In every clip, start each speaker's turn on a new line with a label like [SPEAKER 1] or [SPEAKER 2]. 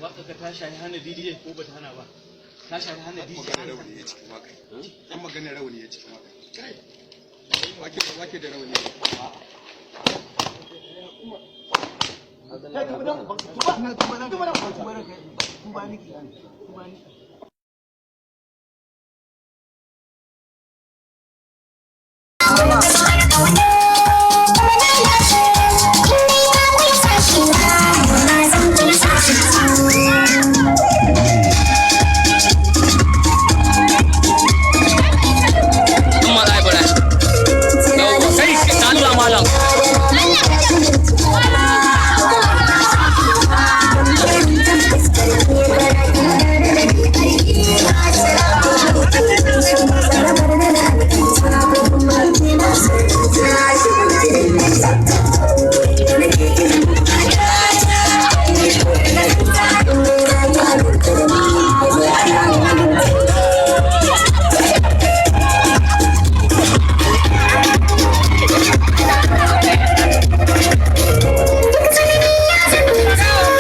[SPEAKER 1] waka ka ta shahi hana DJ ko ba ta hana ba ta shahi hana DJ
[SPEAKER 2] rawani ya cikin waka an magana rawani ya cikin waka kai wake da rawani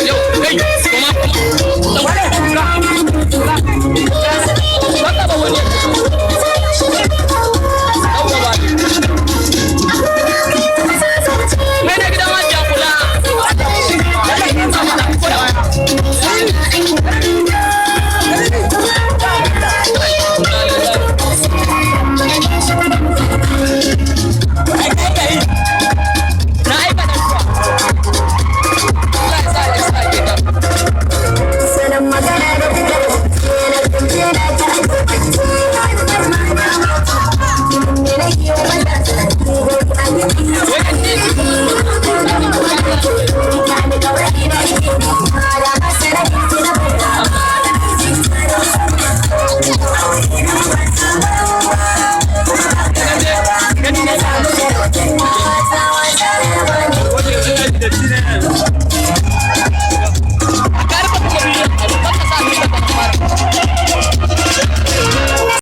[SPEAKER 3] Yo, hey, come on.